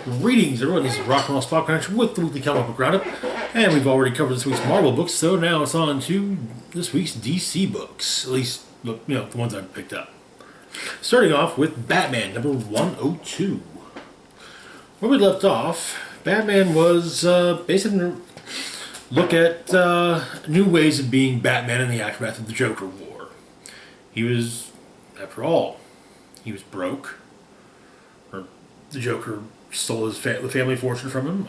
Greetings, everyone. This is Rock and Roll Spot Crunch with the weekly comic book roundup, and we've already covered this week's Marvel books, so now it's on to this week's DC books. At least, the ones I've picked up. Starting off with Batman number 102. Where we left off, Batman was basically look at new ways of being Batman in the aftermath of the Joker War. He was, after all, he was broke. Or the Joker stole his the family fortune from him.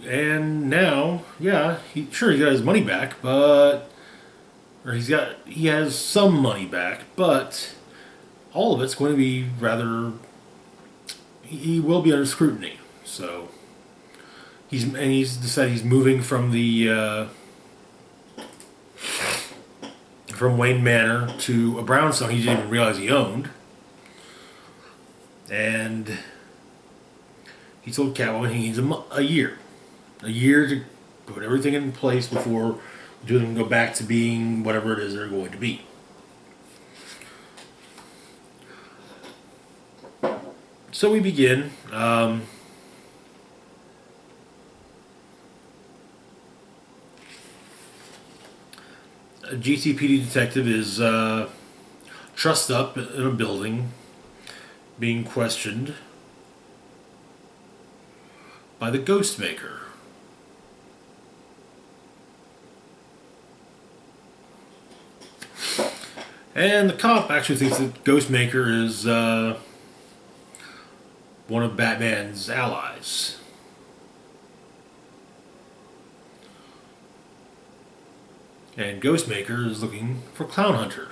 And now, yeah, he got his money back, but he has some money back, but all of it's going to be rather. He will be under scrutiny. So he's decided he's moving from the from Wayne Manor to a brownstone he didn't even realize he owned. And he told Catwoman he needs a year to put everything in place before the two of them go back to being whatever it is they're going to be. So we begin. A GCPD detective is trussed up in a building, being questioned by the Ghostmaker. And the cop actually thinks that Ghostmaker is one of Batman's allies. And Ghostmaker is looking for Clown Hunter.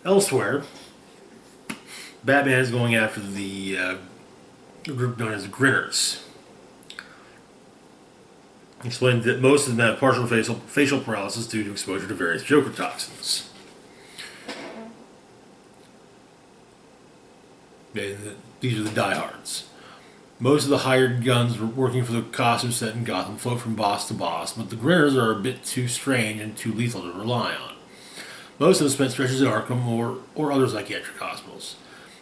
Elsewhere, Batman is going after the group known as Grinners. He explained that most of them have partial facial paralysis due to exposure to various Joker toxins. These are the diehards. Most of the hired guns working for the costume set in Gotham float from boss to boss, but the Grinners are a bit too strange and too lethal to rely on. Most of them spent stretches at Arkham or other psychiatric hospitals.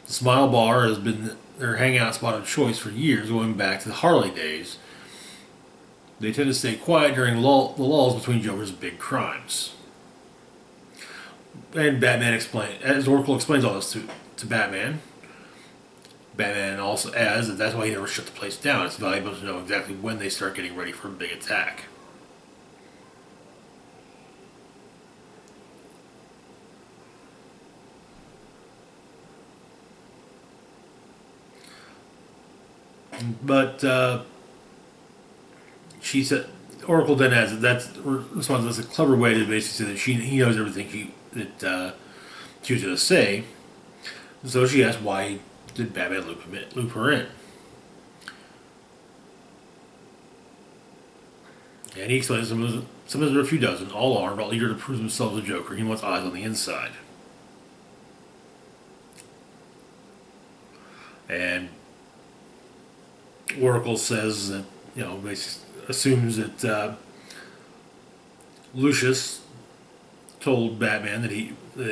The Smile Bar has been their hangout spot of choice for years, going back to the Harley days. They tend to stay quiet during the lulls between Joker's big crimes. And Batman as Oracle explains all this to Batman. Batman also adds that that's why he never shut the place down. It's valuable to know exactly when they start getting ready for a big attack. But she said, Oracle then adds that that's a clever way to basically say that he knows everything she was going to say. So she asked, why did Batman loop her in? And he explains some of them are a few dozen, all armed, all eager to prove themselves a Joker. He wants eyes on the inside. And Oracle says that, assumes that Lucius told Batman that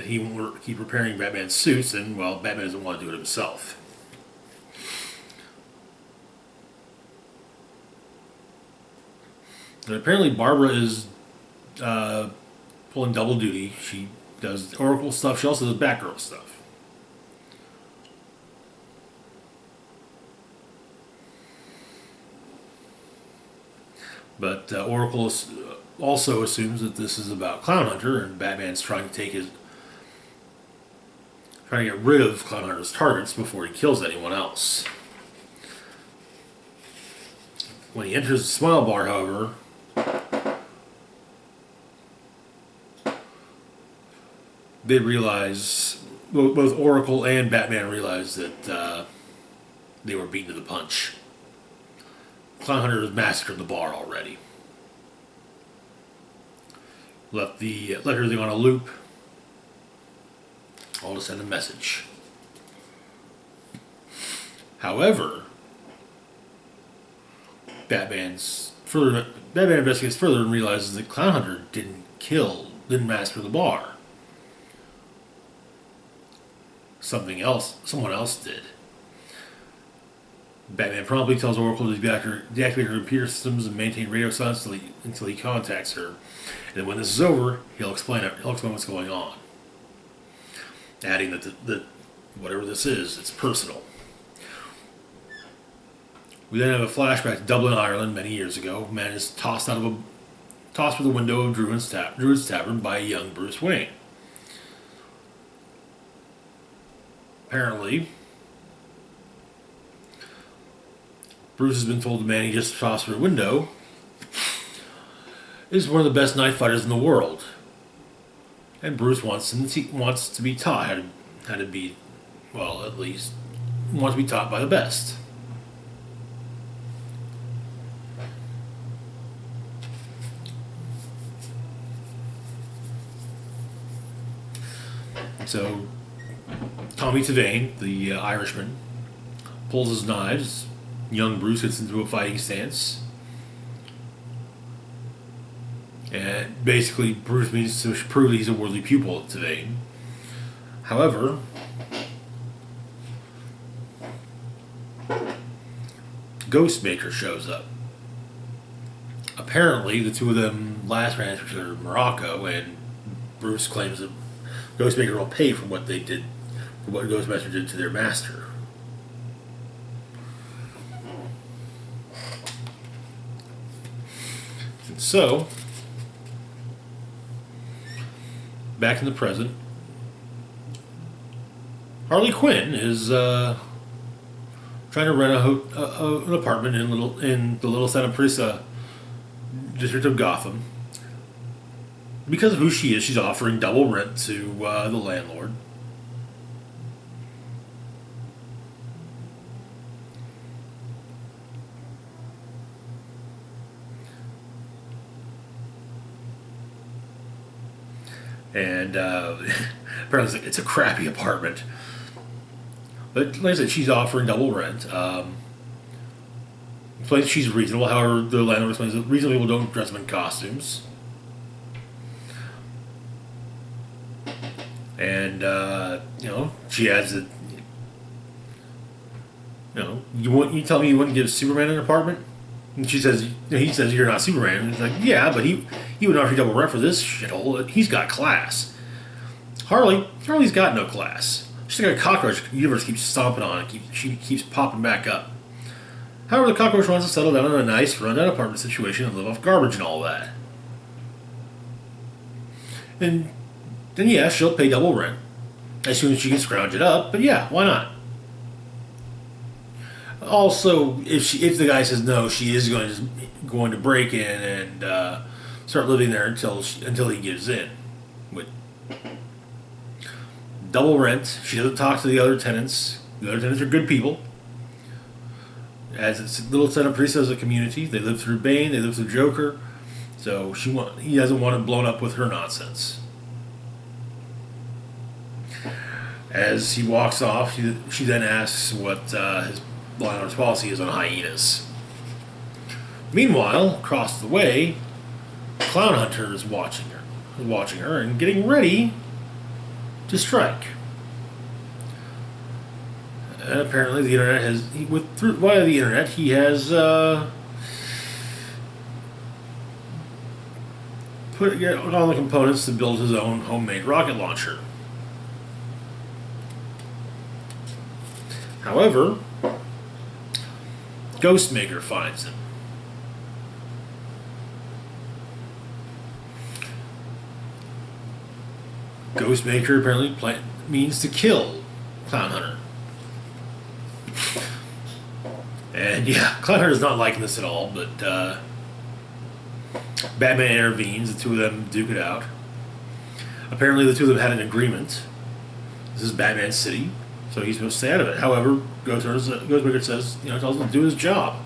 he won't keep repairing Batman's suits, and, well, Batman doesn't want to do it himself. And apparently Barbara is pulling double duty. She does Oracle stuff, she also does Batgirl stuff. But Oracle also assumes that this is about Clown Hunter, and Batman's trying to get rid of Clown Hunter's targets before he kills anyone else. When he enters the Smile Bar, however, they realize, both Oracle and Batman realize that they were beaten to the punch. Clown Hunter has massacred the bar already. Let everything on a loop, all to send a message. However, Batman investigates further and realizes that Clown Hunter didn't massacre the bar. someone else did. Batman promptly tells Oracle to deactivate her computer systems and maintain radio silence until he contacts her. And then when this is over, he'll explain what's going on. Adding that whatever this is, it's personal. We then have a flashback to Dublin, Ireland, many years ago. A man is tossed through the window of Druid's Tavern by a young Bruce Wayne. Apparently, Bruce has been told the man he just tossed through a window is one of the best knife fighters in the world. And Bruce wants to be taught how to be, well, at least wants to be taught by the best. So Tommy Tavane, the Irishman, pulls his knives. Young Bruce gets into a fighting stance. And basically, Bruce means to prove that he's a worthy pupil of Tavane. However, Ghostmaker shows up. Apparently, the two of them last ran into each other in Morocco, and Bruce claims that Ghostmaker will pay for what they did, for what Ghostmaster did to their master. And so, back in the present, Harley Quinn is trying to rent an apartment in the Little Santa Prisa district of Gotham. Because of who she is, she's offering double rent to the landlord. And apparently it's a crappy apartment. But like I said, she's offering double rent. Explains she's reasonable. However, the landlord explains that reasonable people don't dress them in costumes. And, she adds that, you tell me you wouldn't give Superman an apartment? And he says, you're not Superman. And he's like, yeah, but he would offer you double rent for this shithole. He's got class. Harley's got no class. She's like a cockroach the universe keeps stomping on and she keeps popping back up. However, the cockroach wants to settle down in a nice, rundown apartment situation and live off garbage and all that. And then, yeah, she'll pay double rent as soon as she can scrounge it up. But yeah, why not? Also, if the guy says no, she is going to break in and start living there until he gives in. With double rent, she doesn't talk to the other tenants. The other tenants are good people. As it's Little Santa Prisa as a community, they live through Bane, they live through Joker, so he doesn't want it blown up with her nonsense. As he walks off, she then asks what his landlord's policy is on hyenas. Meanwhile, across the way, Clown Hunter is watching her and getting ready to strike. And apparently, the internet via the internet, he has put all the components to build his own homemade rocket launcher. However, Ghostmaker finds him. Ghostmaker apparently means to kill Clown Hunter. And yeah, Clown Hunter's not liking this at all, but Batman intervenes, the two of them duke it out. Apparently the two of them had an agreement. This is Batman's city, so he's supposed to stay out of it. However, Ghostmaker says, tells him to do his job.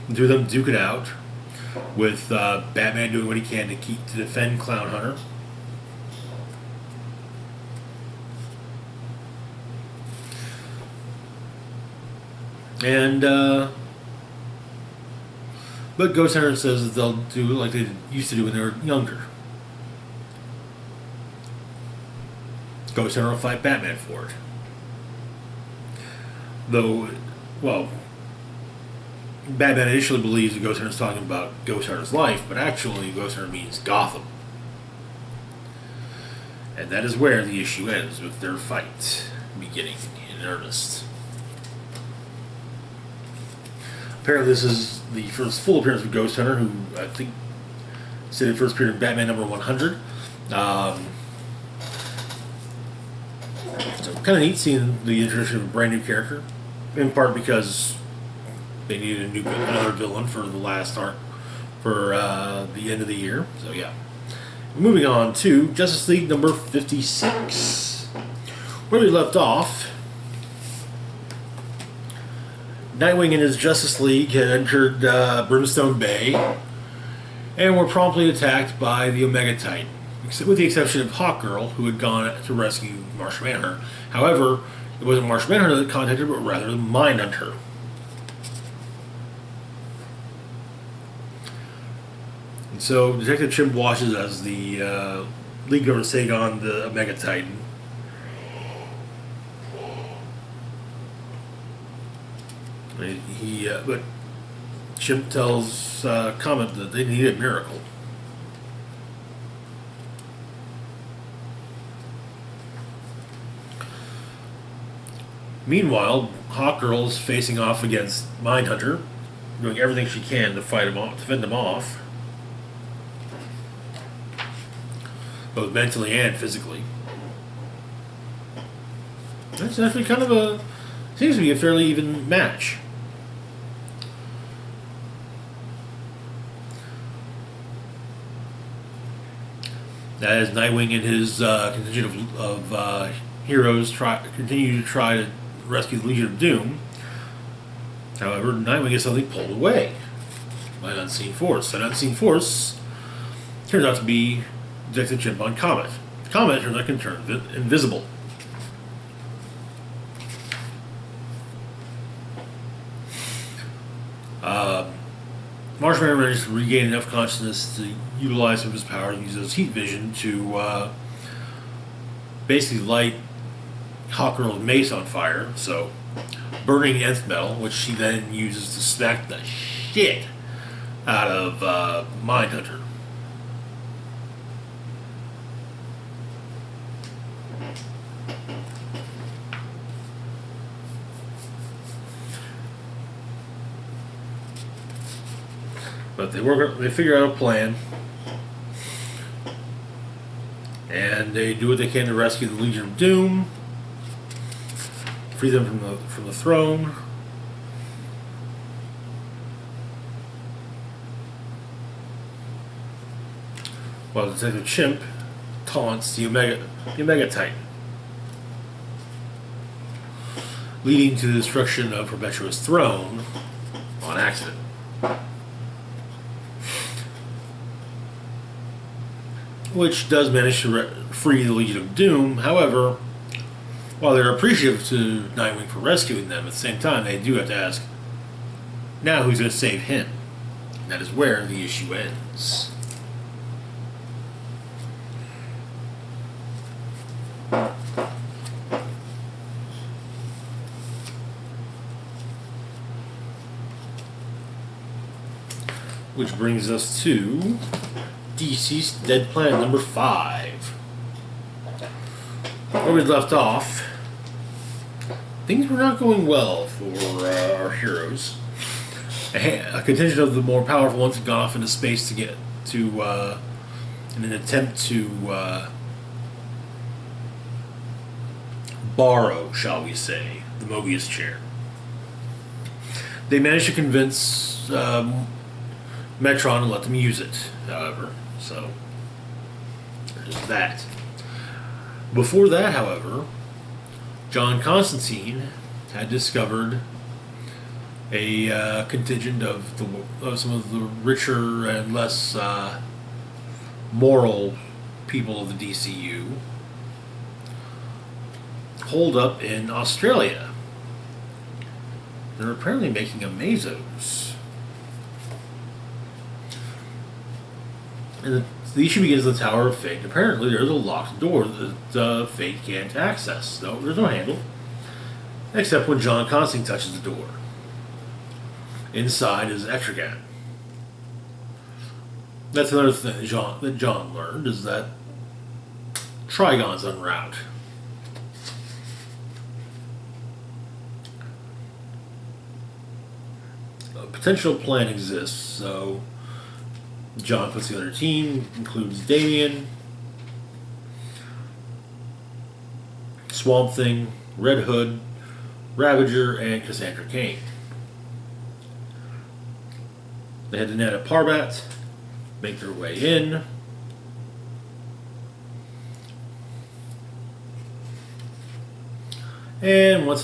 The two of them duke it out, with Batman doing what he can to defend Clown Hunter. And but Ghost Hunter says that they'll do like they used to do when they were younger. Ghost Hunter will fight Batman for it. Though, well, Batman initially believes that Ghost Hunter is talking about Ghost Hunter's life, but actually Ghost Hunter means Gotham. And that is where the issue ends, with their fight beginning in earnest. Apparently this is the first full appearance of Ghost Hunter, who I think said it first appeared in Batman number 100. So kind of neat seeing the introduction of a brand new character, in part because they needed another villain for the last arc for the end of the year. So yeah. Moving on to Justice League number 56. Where we left off, Nightwing and his Justice League had entered Brimstone Bay and were promptly attacked by the Omega Titan, with the exception of Hawkgirl, who had gone to rescue Martian Manhunter. However, it wasn't Martian Manhunter that contacted, but rather the Mindhunter. And so Detective Chimp watches as the League goes to take on the Omega Titan. But Chimp tells Comet that they need a miracle. Meanwhile, Hawkgirl is facing off against Mindhunter, doing everything she can to fight him off, to fend him off, both mentally and physically. That's actually kind of seems to be a fairly even match. As Nightwing and his contingent of heroes continue to try to rescue the Legion of Doom. However, Nightwing gets suddenly pulled away by an unseen force. That unseen force turns out to be Detective Chimp on Comet. Comet turns out to turn invisible. Martian manages to regain enough consciousness to utilize some of his power and use his heat vision to basically light Hawkgirl's mace on fire, so burning nth metal, which she then uses to smack the shit out of Mindhunter. But they figure out a plan, and they do what they can to rescue the Legion of Doom, free them from the throne. While Detective Chimp taunts the Omega Titan, leading to the destruction of Perpetua's throne on accident. Which does manage to free the Legion of Doom. However, while they're appreciative to Nightwing for rescuing them, at the same time they do have to ask, now who's going to save him? And that is where the issue ends. Which brings us to DCeased Dead Planet number 5. Where we left off, things were not going well for our heroes. A contingent of the more powerful ones had gone off into space in an attempt to borrow, shall we say, the Mobius chair. They managed to convince Metron to let them use it, however. So, there's that. Before that, however, John Constantine had discovered a contingent of some of the richer and less moral people of the DCU holed up in Australia. They're apparently making Amazos. And the issue begins in the Tower of Fate. Apparently, there's a locked door that Fate can't access. No, there's no handle, except when John Constantine touches the door. Inside is Etrigan. That's another thing that John learned, is that Trigon's en route. A potential plan exists, so John puts together a team, includes Damian, Swamp Thing, Red Hood, Ravager, and Cassandra Cain. They head to Nana Parbat, make their way in. And once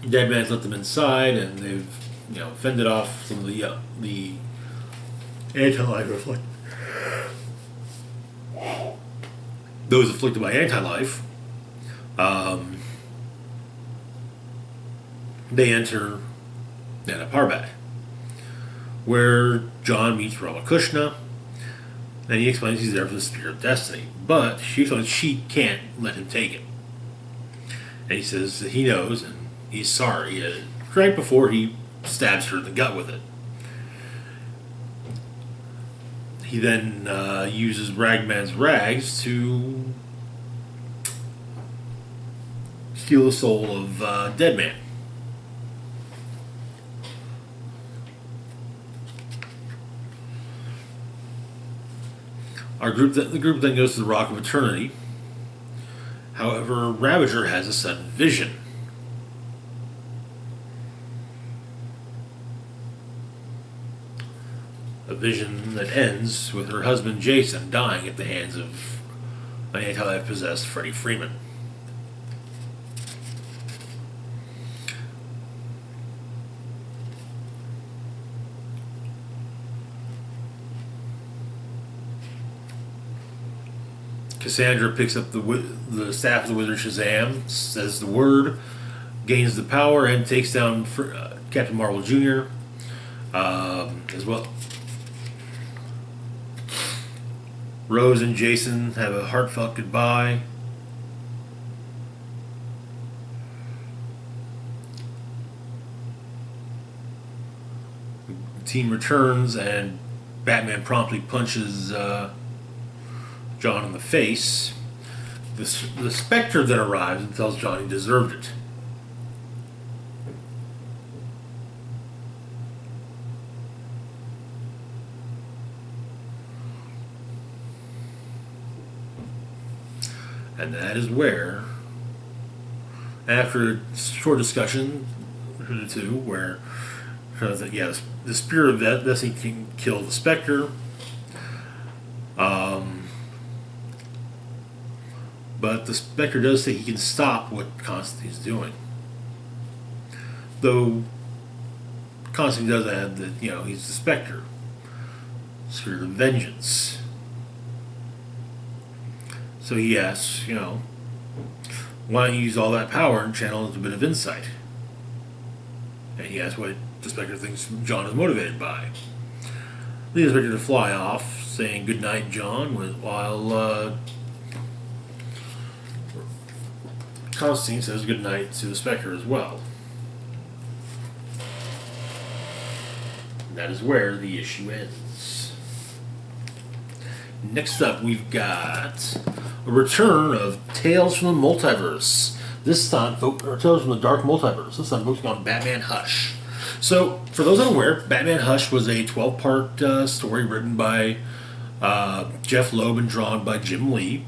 Deadman's let them inside, and they've fended off some of the anti-life those afflicted by anti-life. They enter Nana Parbat, where John meets Ramakrishna, and he explains he's there for the Spear of Destiny, but she explains she can't let him take it. And he says that he knows, and he's sorry, right before he stabs her in the gut with it. He then uses Ragman's rags to steal the soul of Deadman. The group then goes to the Rock of Eternity. However, Ravager has a sudden vision. A vision that ends with her husband Jason dying at the hands of an anti-life possessed Freddie Freeman. Cassandra picks up the staff of the wizard Shazam, says the word, gains the power, and takes down Captain Marvel Jr. As well. Rose and Jason have a heartfelt goodbye. The team returns, and Batman promptly punches John in the face. The Spectre then arrives and tells John he deserved it. And that is where, after a short discussion between the two, where the Spear of Destiny can kill the Spectre, but the Spectre does say he can stop what Constantine's doing. Though Constantine does add that, he's the Spectre, Spirit of Vengeance. So he asks, why don't you use all that power and channel into a bit of insight? And he asks what the Spectre thinks John is motivated by. Leaves Spectre to fly off, saying good night, John, while Constantine says good night to the Spectre as well. And that is where the issue ends. Next up, we've got a return of Tales from the Multiverse. This time, Tales from the Dark Multiverse. This time, focusing on Batman Hush. So, for those unaware, Batman Hush was a 12-part story written by Jeff Loeb and drawn by Jim Lee.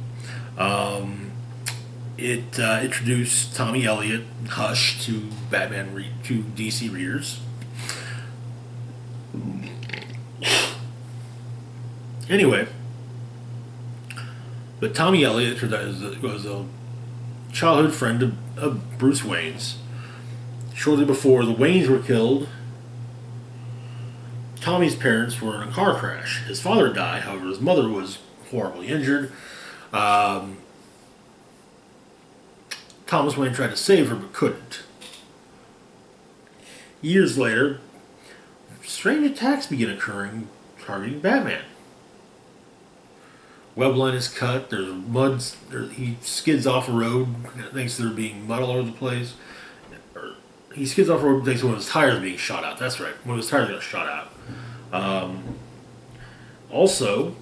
It introduced Tommy Elliott, Hush, to to DC readers. Anyway, but Tommy Elliott was a childhood friend of Bruce Wayne's. Shortly before the Waynes were killed, Tommy's parents were in a car crash. His father died, however, his mother was horribly injured. Thomas Wayne tried to save her but couldn't. Years later, strange attacks begin occurring, targeting Batman. Webline is cut. There's mud. He skids off a road thanks to there being mud all over the place. He skids off a road thanks to one of his tires being shot out. That's right. One of his tires got shot out. Also,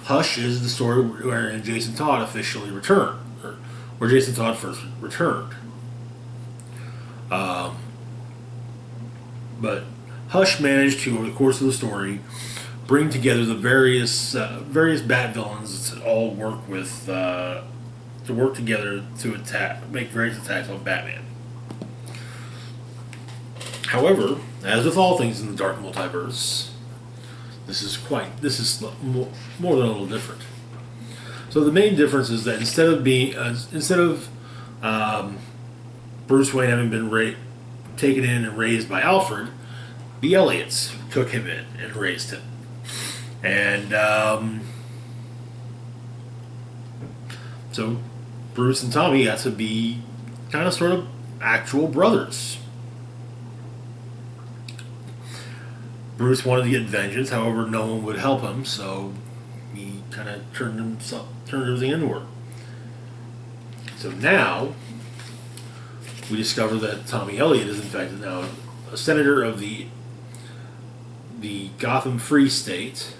Hush is the story where Jason Todd officially returned, or where Jason Todd first returned. But Hush managed to, over the course of the story, bring together the various Bat villains that all work with to work together to make various attacks on Batman. However, as with all things in the Dark Multiverse, this is more than a little different. So the main difference is that instead of Bruce Wayne having been taken in and raised by Alfred, the Elliots took him in and raised him. And so Bruce and Tommy got to be kind of sort of actual brothers. Bruce wanted to get vengeance, however, no one would help him, so he kind of turned everything inward. So now we discover that Tommy Elliott is in fact now a senator of the Gotham Free State.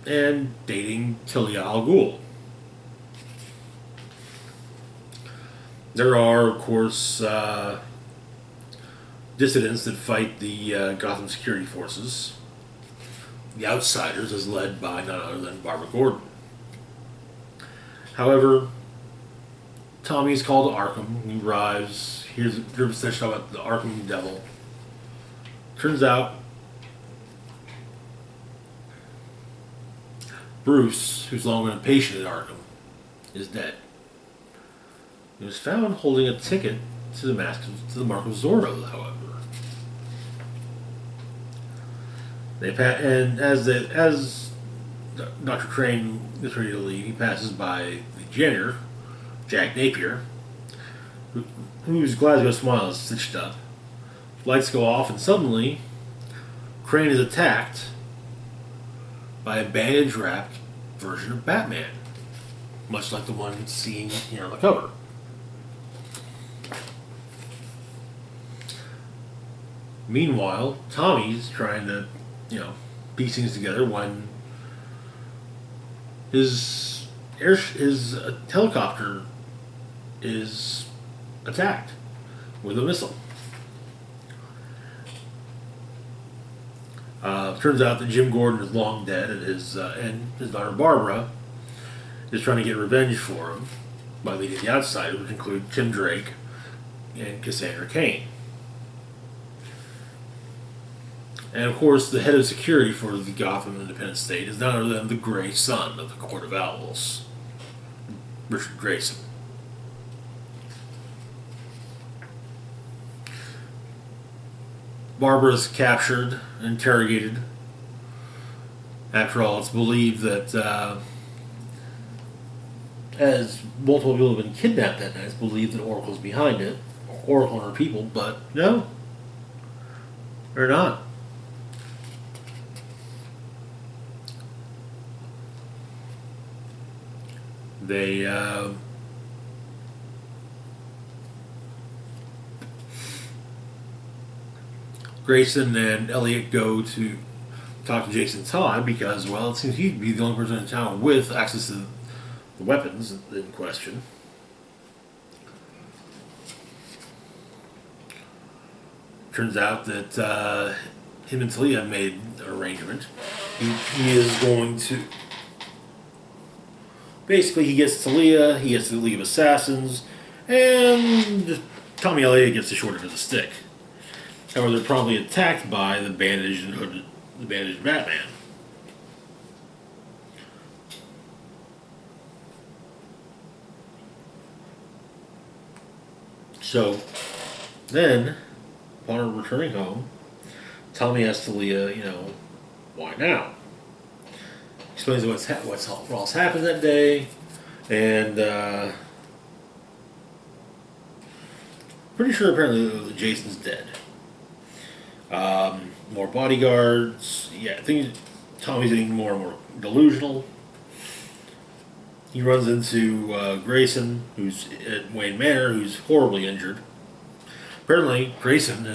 And dating Talia al Ghul. There are, of course, dissidents that fight the Gotham security forces. The Outsiders is led by none other than Barbara Gordon. However, Tommy is called to Arkham. He arrives. Here's a session about the Arkham Devil. Turns out Bruce, who's long been a patient at Arkham, is dead. He was found holding a ticket to the Mark of Zorro, however. And as Dr. Crane gets ready to leave, he passes by the janitor, Jack Napier, who's glad to go smile is stitched up. Lights go off, and suddenly Crane is attacked by a bandage-wrapped version of Batman, much like the one seen here on the cover. Meanwhile, Tommy's trying to, piece things together when his helicopter is attacked with a missile. Turns out that Jim Gordon is long dead, and his daughter Barbara is trying to get revenge for him by leading the Outsiders, which include Tim Drake and Cassandra Cain. And of course, the head of security for the Gotham Independent State is none other than the Grey Son of the Court of Owls, Richard Grayson. Barbara is captured, interrogated. After all, it's believed that, as multiple people have been kidnapped that night, it's believed that Oracle's behind it, Oracle and her people, but no, they're not. Grayson and Elliot go to talk to Jason Todd because, well, it seems he'd be the only person in town with access to the weapons in question. Turns out that him and Talia made an arrangement. He is going to... Basically, he gets Talia, he gets the League of Assassins, and Tommy Elliott gets the short end of the stick. However, they're probably attacked by the bandaged Batman. So, then, upon returning home, Tommy asks Talia, why now? Explains what else happened that day, and Pretty sure apparently Jason's dead. More bodyguards. Yeah, Tommy's getting more and more delusional. He runs into Grayson, who's at Wayne Manor, who's horribly injured. Apparently, Grayson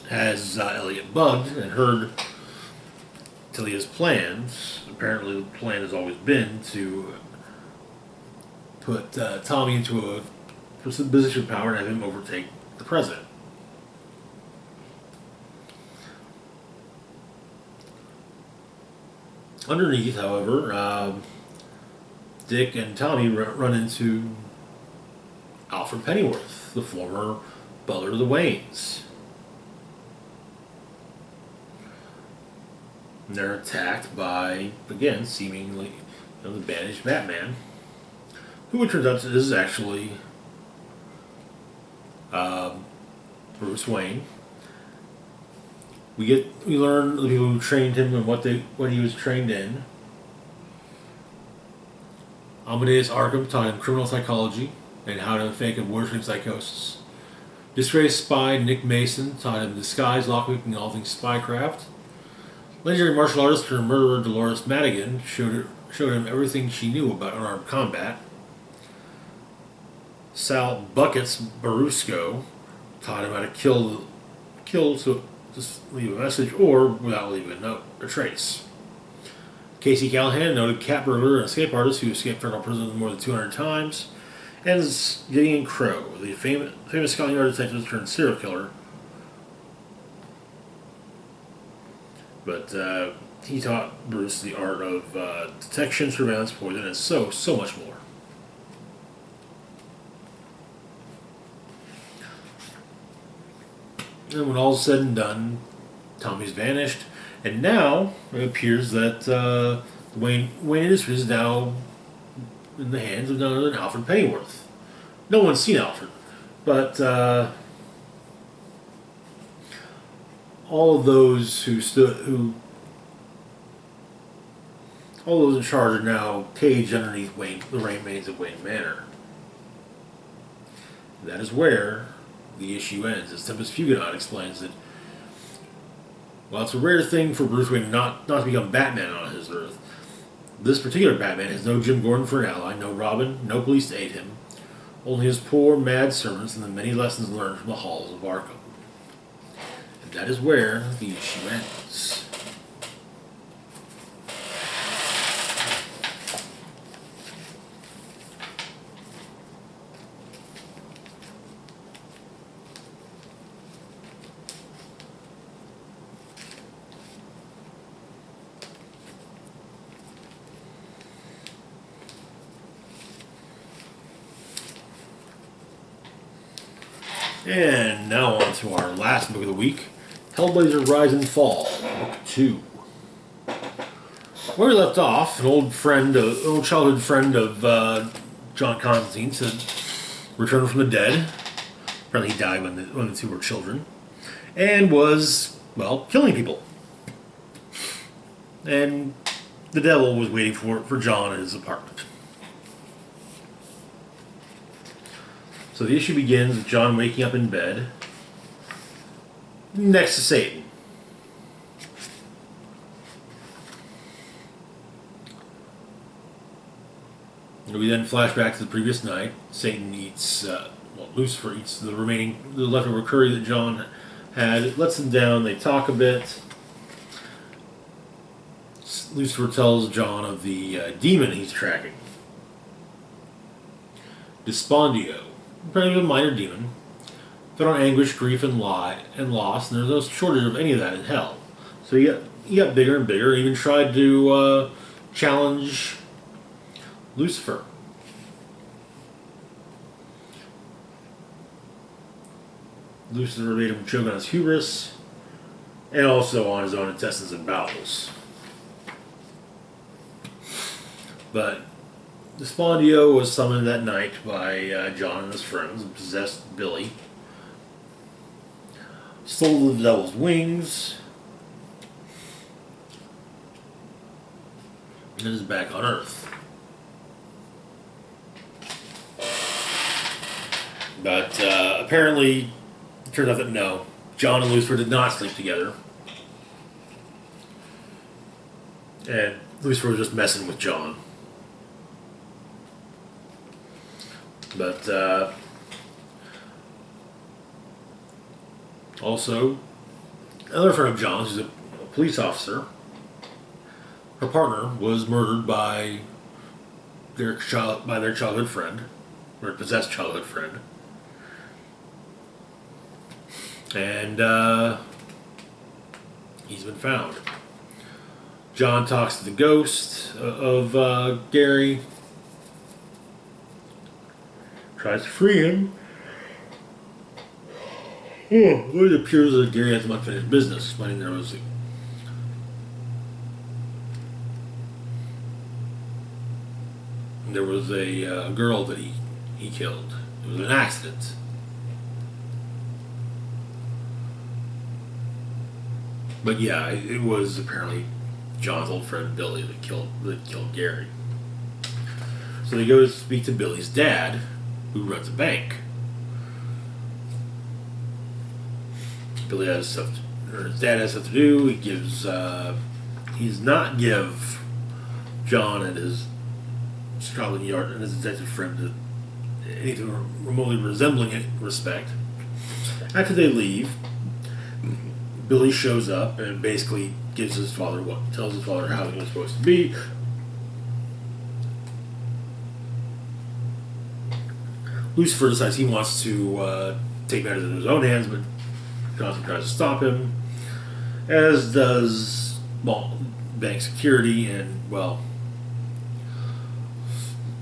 has Elliot bugged and heard Talia's plans. Apparently, the plan has always been to put Tommy into a position of power and have him overtake the president. Underneath, however, Dick and Tommy run into Alfred Pennyworth, the former butler of the Waynes. And they're attacked by, again, seemingly the banished Batman, who it turns out is actually Bruce Wayne. We learn the people who trained him and what he was trained in. Amadeus Arkham taught him criminal psychology and how to fake a worsening psychosis. Disgraced spy Nick Mason taught him disguise, lockpicking, and all things spycraft. Legendary martial artist turned murderer Dolores Madigan showed him everything she knew about unarmed combat. Sal Buckets Barusco taught him how to kill so just leave a message or without leaving a note or trace. Casey Callahan, noted cat burglar and escape artist who escaped federal prison more than 200 times. And Gideon Crow, the famous Scotland Yard detective turned serial killer. But he taught Bruce the art of detection, surveillance, poison, and so much more. And when all's said and done, Tommy's vanished, and now it appears that Wayne Industries is now in the hands of none other than Alfred Pennyworth. No one's seen Alfred, but all of those all those in charge are now caged underneath the remains of Wayne Manor. And that is where the issue ends, as Tempest Huguenot explains that while it's a rare thing for Bruce Wayne not to become Batman on his Earth, this particular Batman has no Jim Gordon for an ally, no Robin, no police to aid him, only his poor, mad servants and the many lessons learned from the halls of Arkham. And that is where the issue ends. And now on to our last book of the week, Hellblazer Rise and Fall, Book 2. Where we left off, an old childhood friend of John Constantine's had returned from the dead. Apparently he died when the two were children. And was, well, killing people. And the devil was waiting for John in his apartment. So the issue begins with John waking up in bed next to Satan. And we then flash back to the previous night. Satan eats, Lucifer eats the leftover curry that John had. Lets him down, they talk a bit. Lucifer tells John of the demon he's tracking. Despondio. Apparently a minor demon, fed on anguish, grief, and loss, and there's no shortage of any of that in hell. So he got bigger and bigger, and even tried to challenge Lucifer. Lucifer made him choke on his hubris, and also on his own intestines and bowels. But Despondio was summoned that night by John and his friends and possessed Billy. Stole the devil's wings. And is back on Earth. But apparently turns out that no, John and Lucifer did not sleep together. And Lucifer was just messing with John. But also, another friend of John's, who's a police officer, her partner was murdered by their childhood friend, or possessed childhood friend. And he's been found. John talks to the ghost of Gary, tries to free him. It appears that Gary has some unfinished business, explaining there was a girl that he killed. It was an accident. But yeah, it was apparently John's old friend Billy that killed Gary. So they go to speak to Billy's dad, who runs a bank. His dad has stuff to do. He does not give John and his Scotland Yard and his detective friend anything remotely resembling respect. After they leave, Billy shows up and basically tells his father how he was supposed to be. Lucifer decides he wants to take matters into his own hands, but Johnson tries to stop him, as does bank security, and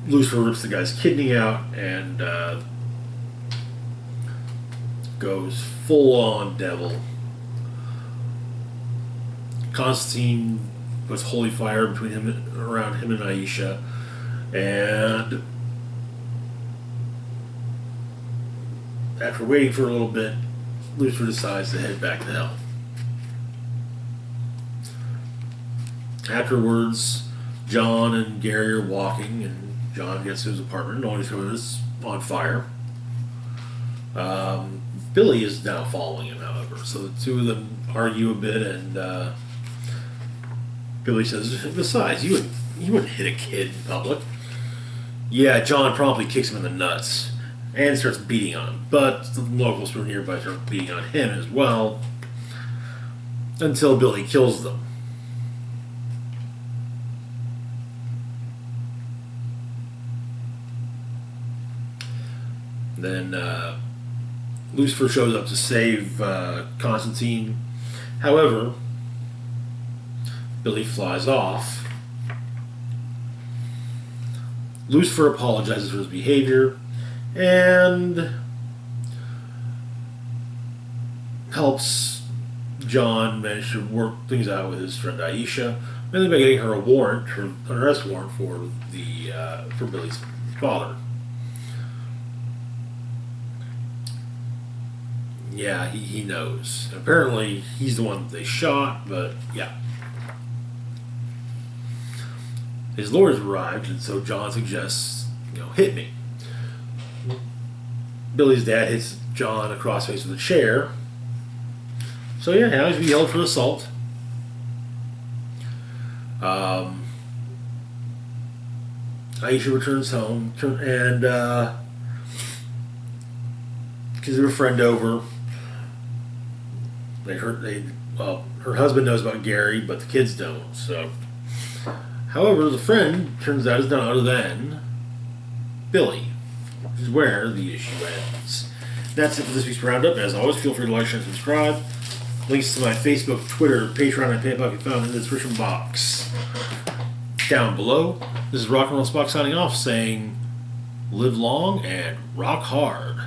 Lucifer rips the guy's kidney out and goes full on devil. Constantine puts holy fire around him and Aisha, and after waiting for a little bit, Lucifer decides to head back to hell. Afterwards, John and Gary are walking, and John gets to his apartment, and all he discovers is on fire. Billy is now following him, however, so the two of them argue a bit, and Billy says, "Besides, you wouldn't hit a kid in public." Yeah, John promptly kicks him in the nuts and starts beating on him, but the locals from nearby start beating on him as well, until Billy kills them. Then Lucifer shows up to save Constantine. However, Billy flies off. Lucifer apologizes for his behavior and helps John manage to work things out with his friend Aisha, mainly by getting her an arrest warrant for Billy's father. Yeah, he knows. Apparently, he's the one that they shot, but yeah. His lawyers arrived, and so John suggests, hit me. Billy's dad hits John across the face with a chair. So yeah, now he's being held for assault. Aisha returns home, and because of her friend over, her husband knows about Gary, but the kids don't. So, however, the friend turns out is none other than Billy, which is where the issue ends. That's it for this week's roundup. As always, feel free to like, share, and subscribe. Links to my Facebook, Twitter, Patreon, and PayPal can be found in the description box down below. This is Rock and Roll Spock signing off, saying, live long and rock hard.